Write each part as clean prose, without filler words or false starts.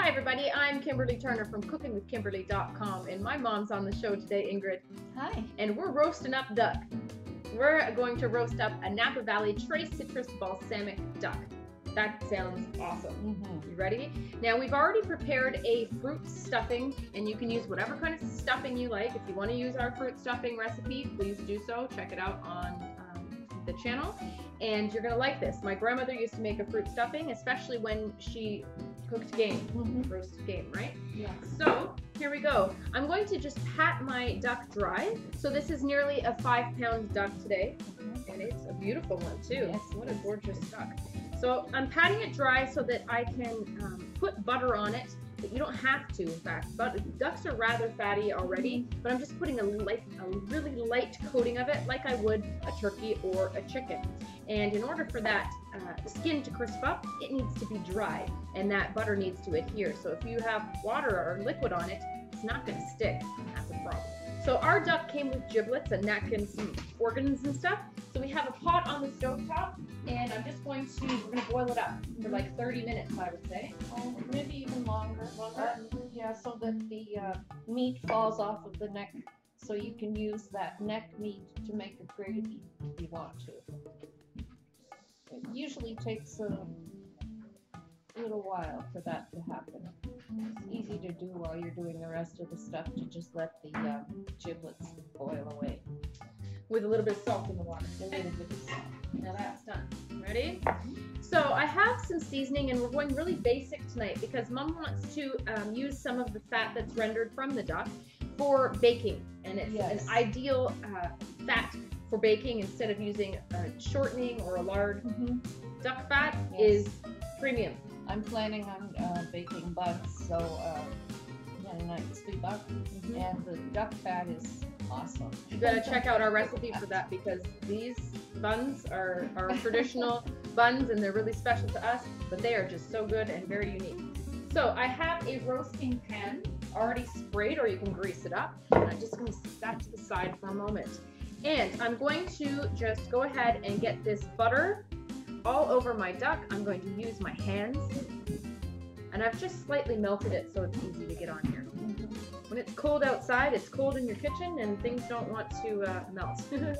everybody, I'm Kimberly Turner from cookingwithkimberly.com, and my mom's on the show today, Ingrid. Hi. And we're roasting up duck. We're going to roast up a Napa Valley Trace Citrus Balsamic duck. That sounds awesome. You ready? Now we've already prepared a fruit stuffing, and you can use whatever kind of stuffing you like. If you want to use our fruit stuffing recipe, please do so. Check it out on the channel, and you're gonna like this. My grandmother used to make a fruit stuffing, especially when she cooked game, roasted game, right? Yeah. So here we go. I'm going to just pat my duck dry. So this is nearly a 5-pound duck today, and it's a beautiful one too. Yes. What a gorgeous duck. So I'm patting it dry so that I can put butter on it, but you don't have to, in fact. But ducks are rather fatty already, but I'm just putting a really light coating of it like I would a turkey or a chicken. And in order for that skin to crisp up, it needs to be dry, and that butter needs to adhere. So if you have water or liquid on it, it's not going to stick. That's a problem. So our duck came with giblets, a neck, and some organs and stuff. So we have a pot on the stove top, and I'm just going to, we're going to boil it up for like 30 minutes, I would say. Oh, maybe even longer. Yeah, so that the meat falls off of the neck, so you can use that neck meat to make a gravy if you want to. It usually takes a little while for that to happen. It's easy to do while you're doing the rest of the stuff, to just let the giblets boil away. With a little bit of salt in the water. A little bit of salt. Now that's done. Ready? So I have some seasoning, and we're going really basic tonight because Mom wants to use some of the fat that's rendered from the duck for baking, and it's an ideal fat for baking instead of using a shortening or a lard. Duck fat is premium. I'm planning on baking buns, so nice duck, and the duck fat is awesome. You gotta check out our recipe for that, because these buns are traditional buns, and they're really special to us, but they are just so good and very unique. So I have a roasting pan already sprayed, or you can grease it up, and I'm just gonna set that to the side for a moment. And I'm going to just go ahead and get this butter all over my duck. I'm going to use my hands, and I've just slightly melted it so it's easy to get on here. When it's cold outside, it's cold in your kitchen, and things don't want to melt. And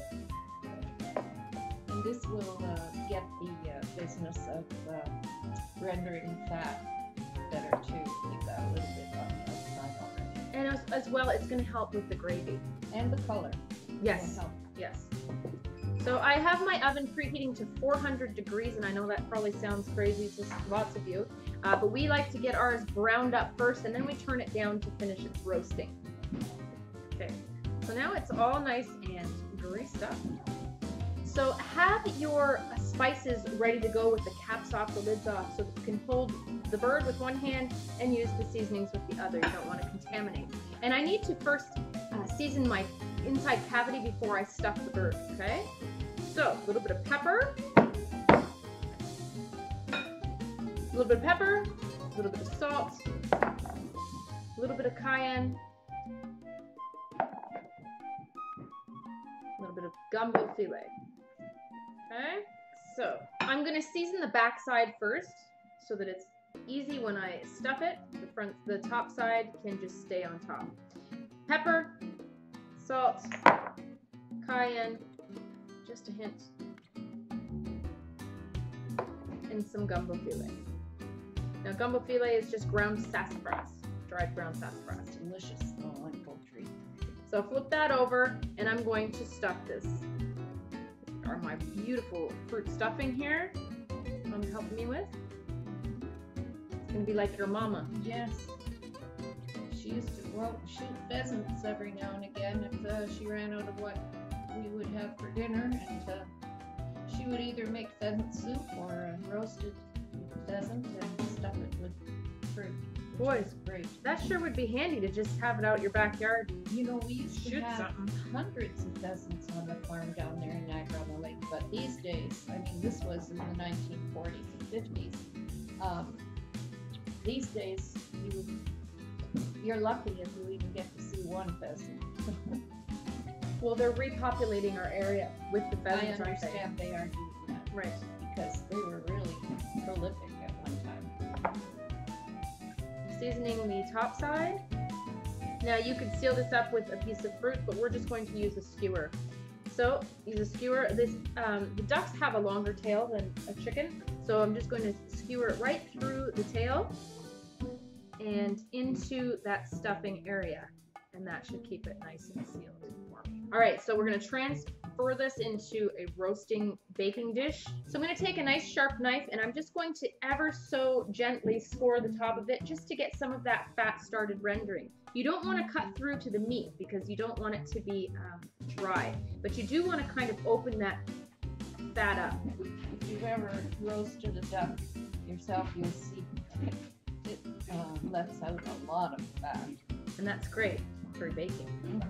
this will get the business of rendering fat better too. You've got a little bit on the outside already. And as well, it's going to help with the gravy. And the color. Yes, yes. So I have my oven preheating to 400 degrees, and I know that probably sounds crazy to lots of you, but we like to get ours browned up first, and then we turn it down to finish its roasting. Okay, so now it's all nice and greased up. So have your spices ready to go with the caps off, the lids off, so that you can hold the bird with one hand and use the seasonings with the other. You don't want to contaminate. And I need to first season my inside cavity before I stuff the bird, okay? So, a little bit of pepper, a little bit of pepper, a little bit of salt, a little bit of cayenne, a little bit of gumbo filet. Okay, so I'm gonna season the back side first so that it's easy when I stuff it. The top side can just stay on top. Pepper, salt, cayenne, just a hint, and some gumbo filet. Now gumbo filet is just ground sassafras, dried ground sassafras. Delicious, like poultry. So flip that over, and I'm going to stuff this. Are my beautiful fruit stuffing here I'm helping me with. It's gonna be like your mama. Yes. She used to go out and shoot pheasants every now and again if she ran out of what we would have for dinner, and she would either make pheasant soup or a roasted pheasant and stuff it with fruit. Boy, great. That sure would be handy to just have it out your backyard. You know, we used to shoot have hundreds of pheasants on the farm down there in Niagara on the Lake, but these days, I mean, this was in the 1940s and 50s. These days, you're lucky if you even get to see one pheasant. Well, they're repopulating our area with the pheasants, I understand they are doing that. Right. Because they were really prolific at one time. seasoning the top side. Now you could seal this up with a piece of fruit, but we're just going to use a skewer. So use a skewer. This the ducks have a longer tail than a chicken, so I'm just going to skewer it right through the tail and into that stuffing area, and that should keep it nice and sealed for me. All right, so we're going to transfer this into a roasting baking dish. So I'm going to take a nice sharp knife, and I'm just going to ever so gently score the top of it just to get some of that fat started rendering. You don't want to cut through to the meat because you don't want it to be dry, but you do want to kind of open that fat up. If you've ever roasted a duck yourself, you'll see it lets out a lot of fat. And that's great for baking.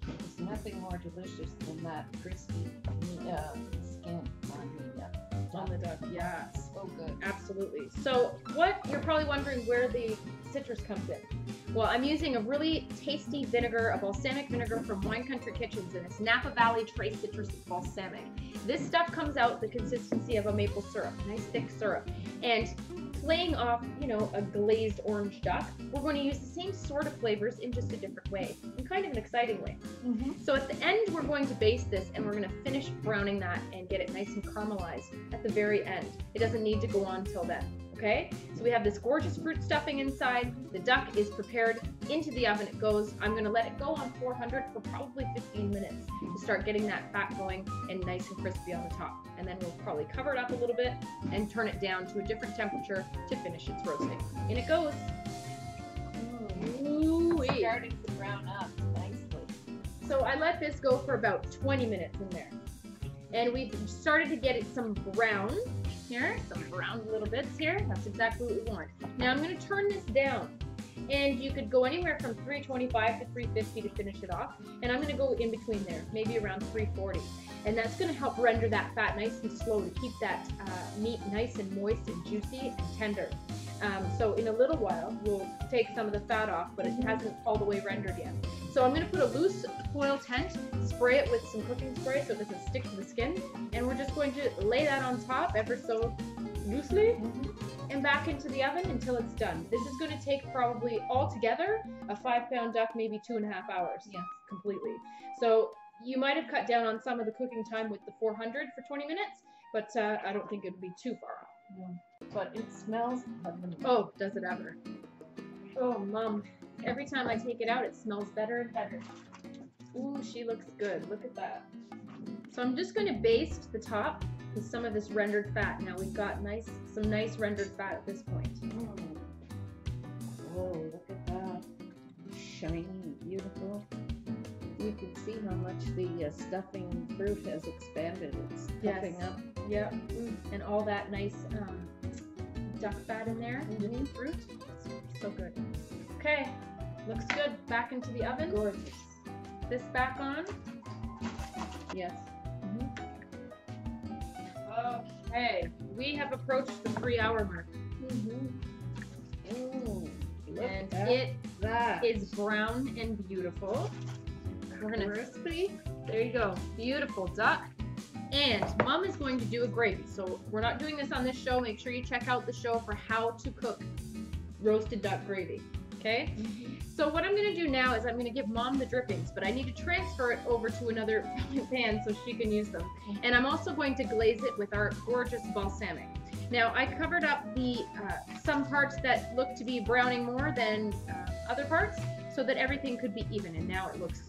There's nothing more delicious than that crispy skin on On the duck, yeah. So good. Absolutely. So what, you're probably wondering where the citrus comes in. Well, I'm using a really tasty vinegar, a balsamic vinegar from Wine Country Kitchens, and it's Napa Valley Trace Citrus Balsamic. This stuff comes out the consistency of a maple syrup, nice thick syrup. And playing off, you know, a glazed orange duck, we're going to use the same sort of flavors in just a different way, in kind of an exciting way. So at the end, we're going to baste this, and we're going to finish browning that and get it nice and caramelized at the very end. It doesn't need to go on till then. Okay, so we have this gorgeous fruit stuffing inside. The duck is prepared. Into the oven it goes. I'm going to let it go on 400 for probably 15 minutes to start getting that fat going and nice and crispy on the top. And then we'll probably cover it up a little bit and turn it down to a different temperature to finish its roasting. In it goes. Ooh, it's starting to brown up nicely. So I let this go for about 20 minutes in there. And we've started to get it some brown. Here, some brown little bits here. That's exactly what we want. Now I'm going to turn this down, and you could go anywhere from 325 to 350 to finish it off, and I'm going to go in between there, maybe around 340, and that's going to help render that fat nice and slow to keep that meat nice and moist and juicy and tender. So in a little while we'll take some of the fat off, but it hasn't all the way rendered yet. So I'm going to put a loose foil tent, spray it with some cooking spray so it doesn't stick to the skin, and we're just going to lay that on top ever so loosely and back into the oven until it's done. This is going to take probably altogether a 5-pound duck, maybe 2.5 hours. Yes. Completely. So you might have cut down on some of the cooking time with the 400 for 20 minutes, but I don't think it would be too far off. But it smells heavenly. Oh, does it ever? Oh, Mom. Every time I take it out, it smells better and better. Ooh, she looks good. Look at that. So I'm just going to baste the top with some of this rendered fat. Now we've got some nice rendered fat at this point. Oh, look at that. Shiny, beautiful. You can see how much the stuffing fruit has expanded. It's puffing up. Yep. And all that nice duck fat in there with the fruit. It's so good. Okay. Looks good. Back into the oven. Gorgeous. This back on. Yes. Okay. We have approached the 3-hour mark. Oh, And it is brown and beautiful. We're gonna crispy. There you go. Beautiful duck. And Mom is going to do a gravy. So we're not doing this on this show. Make sure you check out the show for how to cook roasted duck gravy. Okay? So what I'm going to do now is I'm going to give Mom the drippings, but I need to transfer it over to another pan so she can use them. And I'm also going to glaze it with our gorgeous balsamic. Now I covered up the some parts that look to be browning more than other parts so that everything could be even, and now it looks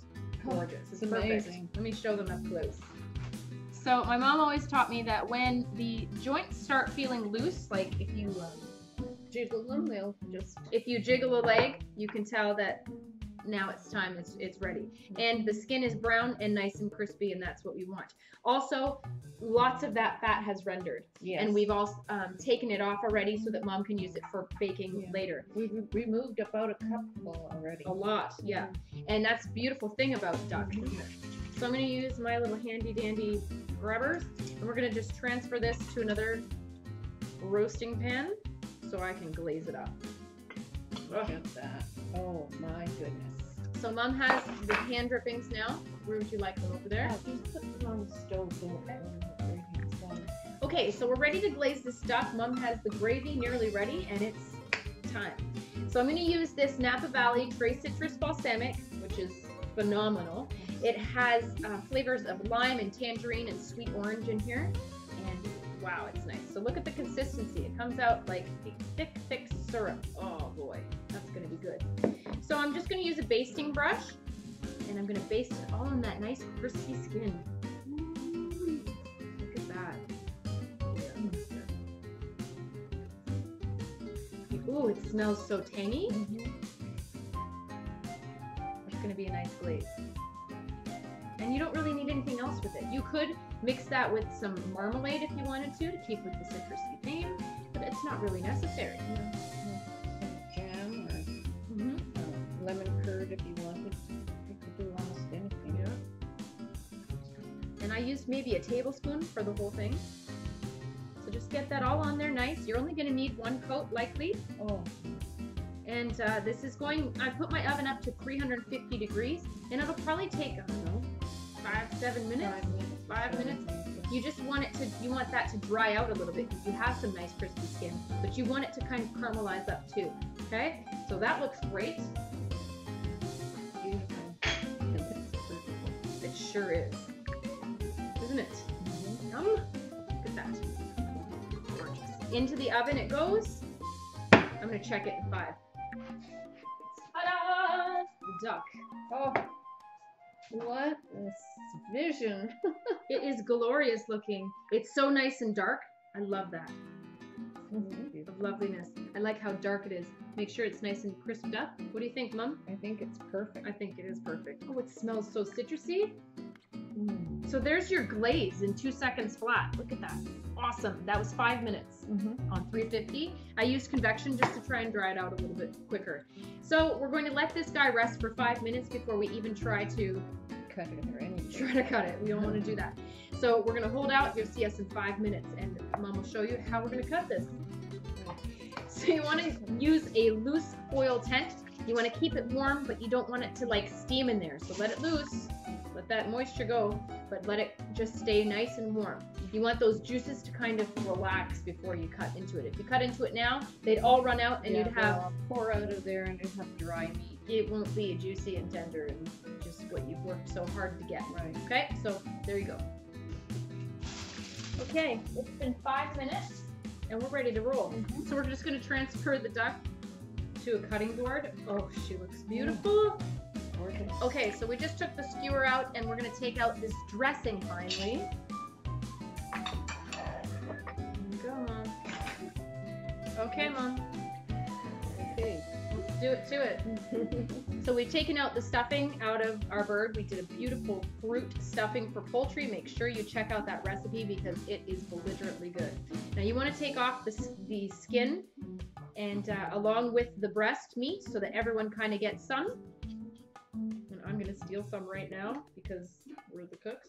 gorgeous. It's amazing. Perfect. Let me show them up close. So my mom always taught me that when the joints start feeling loose, like if you jiggle them, they'll just... If you jiggle a leg, you can tell that now it's time, it's ready. And the skin is brown and nice and crispy, and that's what we want. Also, lots of that fat has rendered. Yes. And we've all taken it off already so that Mom can use it for baking later. We've removed about a cupful already. A lot, yeah. And that's the beautiful thing about duck. So I'm going to use my little handy dandy rubbers, and we're going to just transfer this to another roasting pan so I can glaze it up. Look at that. Oh my goodness. So Mom has the hand drippings now. Where would you like them, over there? Just put them on the stove there. Okay, so we're ready to glaze this duck. Mom has the gravy nearly ready, and it's time. So I'm going to use this Napa Valley Trace Citrus Balsamic, which is phenomenal. It has flavors of lime and tangerine and sweet orange in here. And wow, it's nice. So look at the consistency. It comes out like a thick, thick syrup. Oh boy, that's going to be good. So I'm just going to use a basting brush, and I'm going to baste it all in that nice crispy skin. Ooh, look at that. Ooh, it smells so tangy. It's going to be a nice glaze. And you don't really need anything else with it. You could mix that with some marmalade if you wanted to keep with the citrusy theme, but it's not really necessary. Some jam or lemon curd if you wanted. You could do almost anything. Yeah. And I used maybe a tablespoon for the whole thing. So just get that all on there nice. You're only going to need one coat likely. Oh. And this is going, I put my oven up to 350 degrees, and it'll probably take, I don't know, 5-7 minutes. 5 minutes. You just want it to, you want that to dry out a little bit because you have some nice crispy skin, but you want it to kind of caramelize up too. Okay, so that looks great. Beautiful. It sure is, isn't it? Yum. Look at that. Gorgeous. Into the oven it goes. I'm gonna check it in 5. Ta-da! The duck. Oh. What a vision. It is glorious looking. It's so nice and dark. I love that. Of loveliness. I like how dark it is. Make sure it's nice and crisped up. What do you think, Mom? I think it's perfect. I think it is perfect. Oh, it smells so citrusy. So there's your glaze in 2 seconds flat. Look at that. Awesome. That was 5 minutes on 350. I used convection just to try and dry it out a little bit quicker. So we're going to let this guy rest for 5 minutes before we even try to cut it or anything. Try to cut it. We don't want to do that. So we're going to hold out. You'll see us in 5 minutes, and Mom will show you how we're going to cut this. So you want to use a loose foil tent. You want to keep it warm, but you don't want it to like steam in there. So let it loose. Let that moisture go, but let it just stay nice and warm. You want those juices to kind of relax before you cut into it. If you cut into it now, they'd all run out and you'd have pour out of there and you'd have dry meat. It won't be juicy and tender and just what you've worked so hard to get. Right. Okay, so there you go. Okay, it's been 5 minutes and we're ready to roll. So we're just going to transfer the duck to a cutting board. Oh, she looks beautiful. Okay, so we just took the skewer out and we're going to take out this dressing finally. There you go, Mom. Okay, Mom. Okay. Let's do it to it. So we've taken out the stuffing out of our bird. We did a beautiful fruit stuffing for poultry. Make sure you check out that recipe because it is belligerently good. Now you want to take off the skin and along with the breast meat so that everyone kind of gets some. And I'm going to steal some right now because we're the cooks.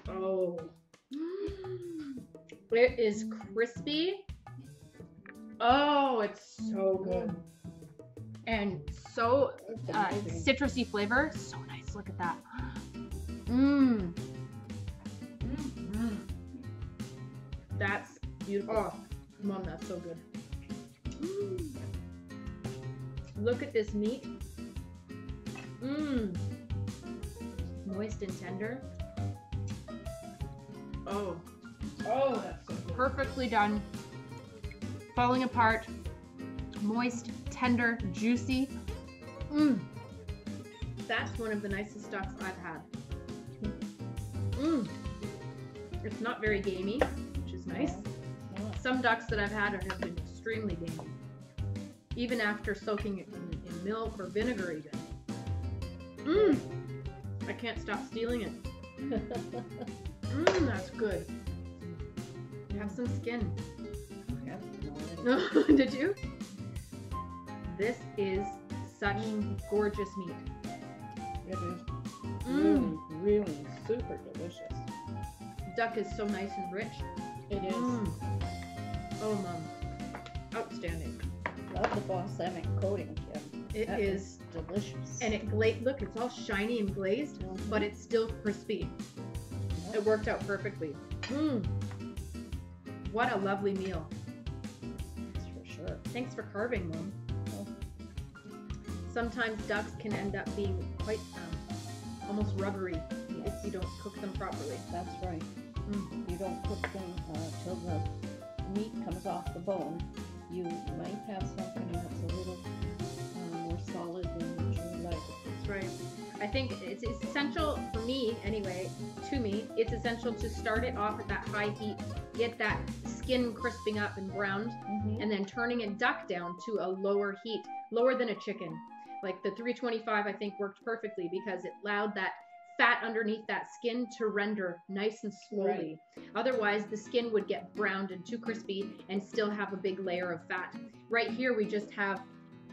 Oh. It is crispy. Oh, it's so good. And so citrusy flavor. So nice. Look at that. Mmm. That's beautiful. Oh, Mom, that's so good. Look at this meat. Mmm. Moist and tender. Oh. Oh, that's so good. Perfectly done. Falling apart. Moist, tender, juicy. Mmm. That's one of the nicest ducks I've had. Mmm. It's not very gamey, which is nice. Some ducks that I've had have been extremely gamey. Even after soaking it in milk or vinegar even. Mmm. I can't stop stealing it. Mmm, that's good. Have some skin. Did you? This is such gorgeous meat. It is really, really super delicious. Duck is so nice and rich. It is. Oh, Mom. Outstanding. Love the balsamic coating, Kim. It is delicious. And it look, it's all shiny and glazed, but it's still crispy. Yep. It worked out perfectly. What a lovely meal. That's for sure. Thanks for carving, Mom. Oh. Sometimes ducks can end up being quite almost rubbery Yes. if you don't cook them properly. That's right. Mm. You don't cook them till the meat comes off the bone. You might have something that's a little more solid than you like. That's right. I think it's essential for me, anyway, to me, it's essential to start it off at that high heat, get that skin crisping up and browned, and then turning a duck down to a lower heat, lower than a chicken. Like the 325, I think, worked perfectly because it allowed that fat underneath that skin to render nice and slowly. Right. Otherwise, the skin would get browned and too crispy and still have a big layer of fat. Right here, we just have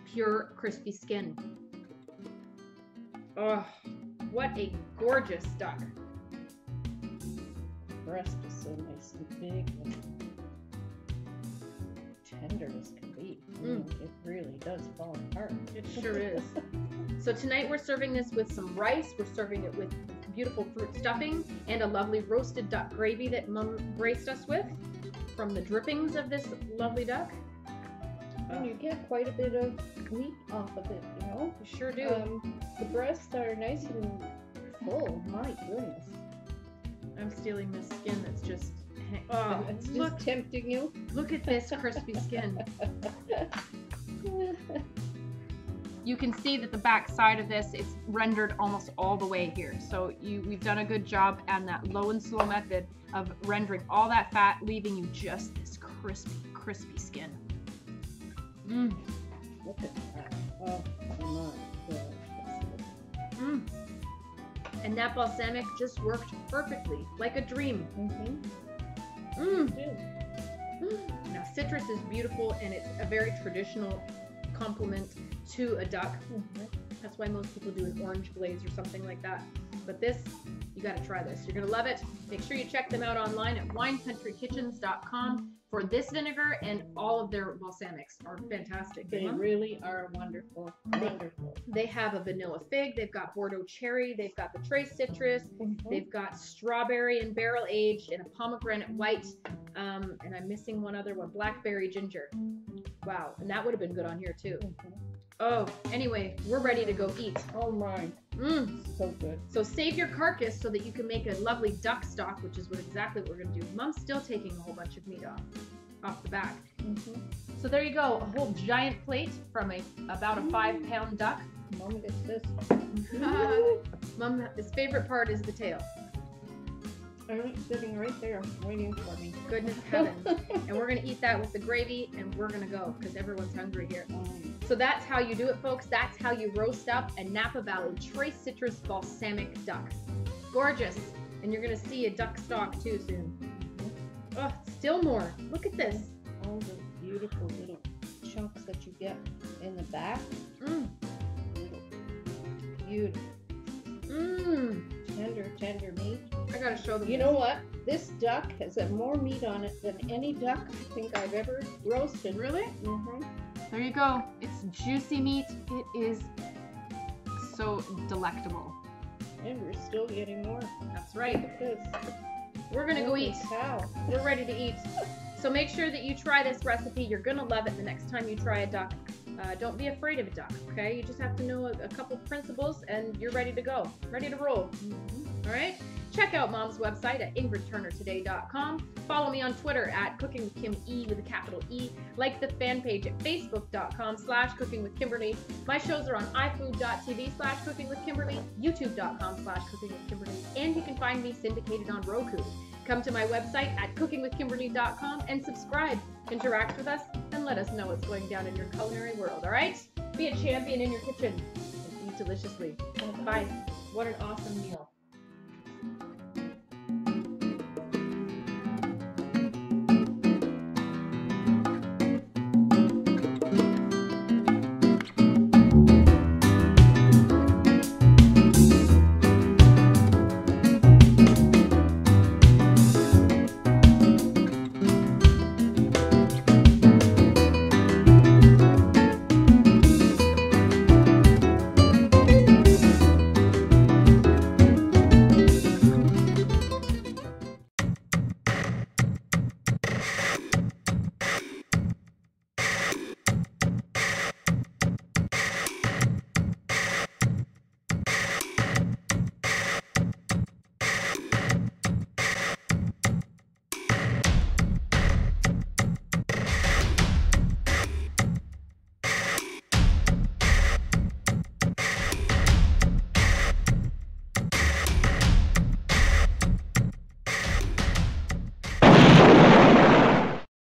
pure crispy skin. Oh, what a gorgeous duck. The breast is so nice and big and tender as can be. It really does fall apart. It sure is. So tonight we're serving this with some rice. We're serving it with beautiful fruit stuffing and a lovely roasted duck gravy that Mom graced us with from the drippings of this lovely duck. And you get quite a bit of meat off of it, you know? You sure do. The breasts are nice and full. My goodness. I'm stealing this skin that's just... It's just tempting you. Look at this crispy skin. You can see that the back side of this, it's rendered almost all the way here. So we've done a good job on that low and slow method of rendering all that fat, leaving you just this crispy skin. Look at that. Oh my gosh. And that balsamic just worked perfectly, like a dream. Now citrus is beautiful and it's a very traditional complement to a duck. That's why most people do an orange glaze or something like that. But this, you got to try this. You're going to love it. Make sure you check them out online at winecountryKitchens.com for this vinegar, and all of their balsamics are fantastic. They really are wonderful. Wonderful. They have a vanilla fig, they've got Bordeaux cherry, they've got the trace citrus, they've got strawberry and barrel aged, and a pomegranate white, and I'm missing one other one, blackberry ginger. Wow, and that would have been good on here too. Oh, anyway, we're ready to go eat. Oh my. So good. So save your carcass so that you can make a lovely duck stock, which is exactly what we're going to do. Mom's still taking a whole bunch of meat off the back. So there you go, a whole giant plate from about a 5-pound duck. Mom gets this. Mom, his favorite part is the tail. It's sitting right there waiting for me. Goodness heavens. And we're going to eat that with the gravy, and we're going to go because everyone's hungry here. So that's how you do it, folks. That's how you roast up a Napa Valley Trace Citrus Balsamic duck. Gorgeous. And you're going to see a duck stock too soon. Oh, still more. Look at this. All the beautiful little chunks that you get in the back. Beautiful. Tender meat. I gotta show them. You know what? This duck has more meat on it than any duck I think I've ever roasted. Really? There you go. It's juicy meat. It is so delectable. And we're still getting more. That's right. Look at this. We're gonna go eat. Cow. We're ready to eat. So make sure that you try this recipe. You're gonna love it the next time you try a duck. Don't be afraid of a duck, okay? You just have to know a couple principles and you're ready to go. Ready to roll. All right? Check out Mom's website at ingridturnertoday.com. Follow me on Twitter at cookingwithkime with a capital E. Like the fan page at facebook.com/cookingwithkimberly. My shows are on ifood.tv/cookingwithkimberly, youtube.com/cookingwithkimberly, and you can find me syndicated on Roku. Come to my website at cookingwithkimberly.com and subscribe. Interact with us and let us know what's going down in your culinary world, all right? Be a champion in your kitchen and eat deliciously. Bye. What an awesome meal.